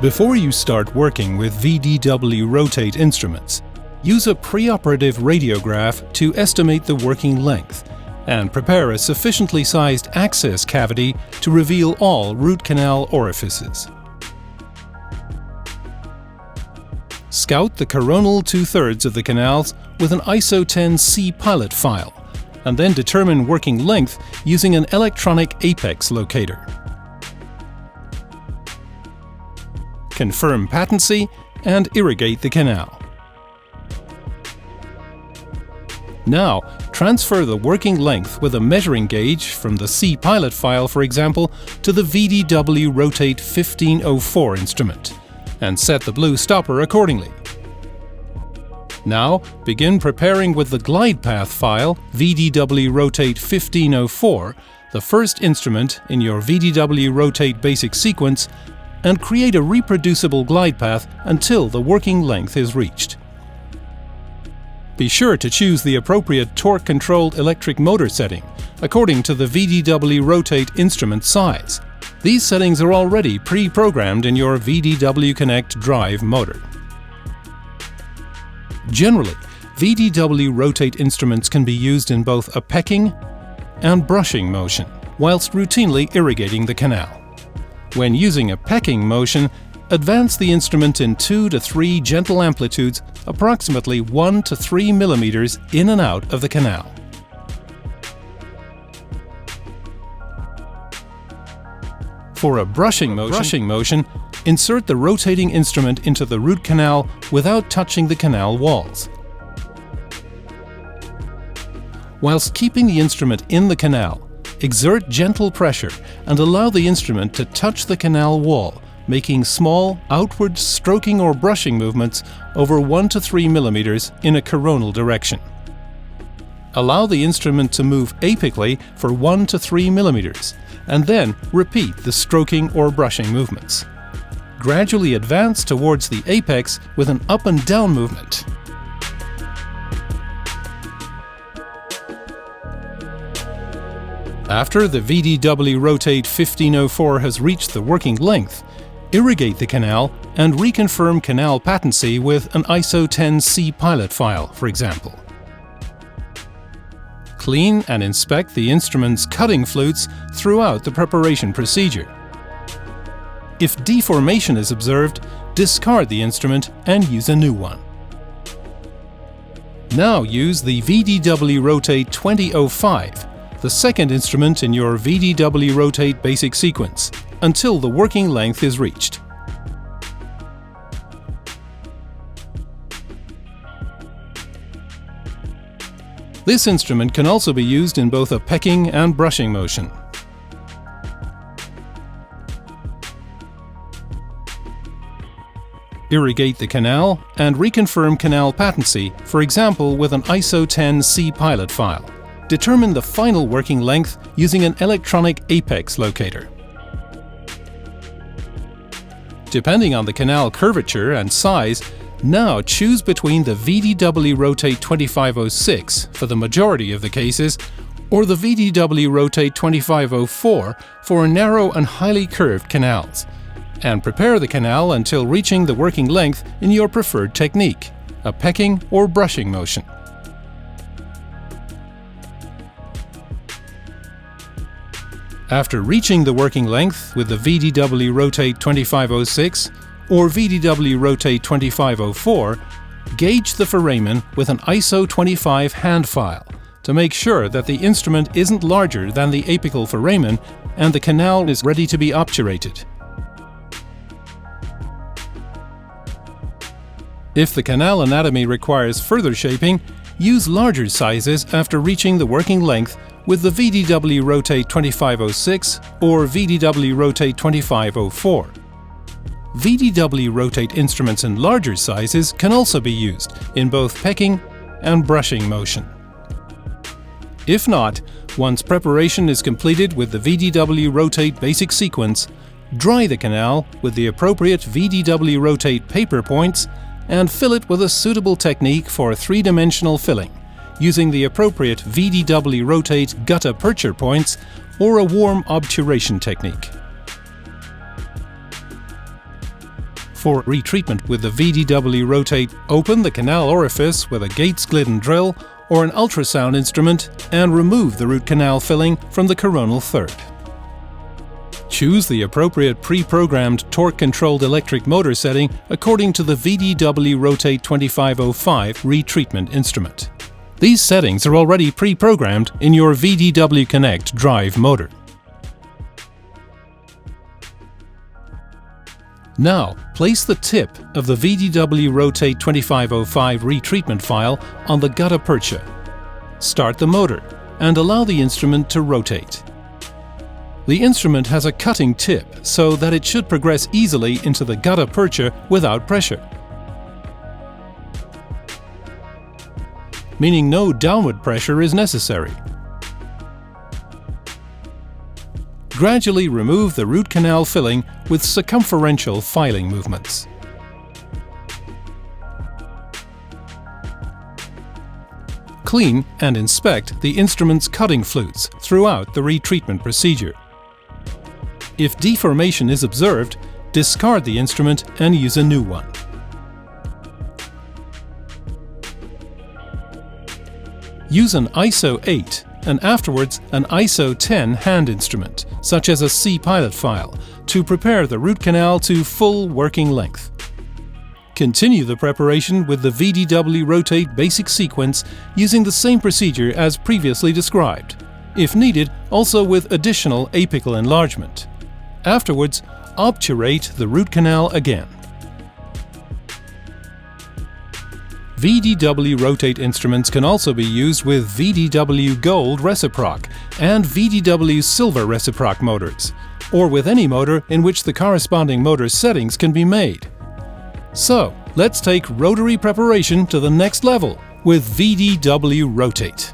Before you start working with VDW.ROTATE instruments, use a preoperative radiograph to estimate the working length and prepare a sufficiently sized access cavity to reveal all root canal orifices. Scout the coronal 2/3 of the canals with an ISO 10C pilot file, and then determine working length using an electronic apex locator. Confirm patency and irrigate the canal. Now, transfer the working length with a measuring gauge from the C pilot file, for example, to the VDW.ROTATE 1504 instrument, and set the blue stopper accordingly. Now, begin preparing with the glide path file, VDW.ROTATE 1504, the first instrument in your VDW.ROTATE basic sequence, and create a reproducible glide path until the working length is reached. Be sure to choose the appropriate torque-controlled electric motor setting according to the VDW.ROTATE instrument size. These settings are already pre-programmed in your VDW Connect drive motor. Generally, VDW.ROTATE instruments can be used in both a pecking and brushing motion, whilst routinely irrigating the canal. When using a pecking motion, advance the instrument in 2 to 3 gentle amplitudes, approximately 1 to 3 millimeters in and out of the canal. For a brushing motion, insert the rotating instrument into the root canal without touching the canal walls. Whilst keeping the instrument in the canal, exert gentle pressure and allow the instrument to touch the canal wall, making small, outward stroking or brushing movements over 1 to 3 millimeters in a coronal direction. Allow the instrument to move apically for 1 to 3 millimeters, and then repeat the stroking or brushing movements. Gradually advance towards the apex with an up and down movement. After the VDW.ROTATE 1504 has reached the working length, irrigate the canal and reconfirm canal patency with an ISO 10C pilot file, for example. Clean and inspect the instrument's cutting flutes throughout the preparation procedure. If deformation is observed, discard the instrument and use a new one. Now use the VDW.ROTATE 2005, the second instrument in your VDW.ROTATE basic sequence, until the working length is reached. This instrument can also be used in both a pecking and brushing motion. Irrigate the canal and reconfirm canal patency, for example with an ISO 10C pilot file. Determine the final working length using an electronic apex locator. Depending on the canal curvature and size, now choose between the VDW.ROTATE 2506 for the majority of the cases, or the VDW.ROTATE 2504 for narrow and highly curved canals, and prepare the canal until reaching the working length in your preferred technique, a pecking or brushing motion. After reaching the working length with the VDW.ROTATE 2506 or VDW.ROTATE 2504, gauge the foramen with an ISO 25 hand file to make sure that the instrument isn't larger than the apical foramen and the canal is ready to be obturated. If the canal anatomy requires further shaping, use larger sizes after reaching the working length with the VDW.ROTATE 2506 or VDW.ROTATE 2504. VDW.ROTATE instruments in larger sizes can also be used in both pecking and brushing motion. If not, once preparation is completed with the VDW.ROTATE basic sequence, dry the canal with the appropriate VDW.ROTATE paper points and fill it with a suitable technique for three-dimensional filling, using the appropriate VDW.ROTATE gutta percha points or a warm obturation technique. For retreatment with the VDW.ROTATE, open the canal orifice with a Gates Glidden drill or an ultrasound instrument and remove the root canal filling from the coronal third. Choose the appropriate pre-programmed torque-controlled electric motor setting according to the VDW.ROTATE 2505 retreatment instrument. These settings are already pre-programmed in your VDW Connect drive motor. Now, place the tip of the VDW.ROTATE 2505 retreatment file on the gutta percha. Start the motor and allow the instrument to rotate. The instrument has a cutting tip so that it should progress easily into the gutta percha without pressure, meaning no downward pressure is necessary. Gradually remove the root canal filling with circumferential filing movements. Clean and inspect the instrument's cutting flutes throughout the retreatment procedure. If deformation is observed, discard the instrument and use a new one. Use an ISO 8 and afterwards an ISO 10 hand instrument, such as a C-pilot file, to prepare the root canal to full working length. Continue the preparation with the VDW.ROTATE basic sequence using the same procedure as previously described, if needed also with additional apical enlargement. Afterwards, obturate the root canal again. VDW.ROTATE instruments can also be used with VDW Gold Reciproc and VDW Silver Reciproc motors, or with any motor in which the corresponding motor settings can be made. So, let's take rotary preparation to the next level with VDW.ROTATE.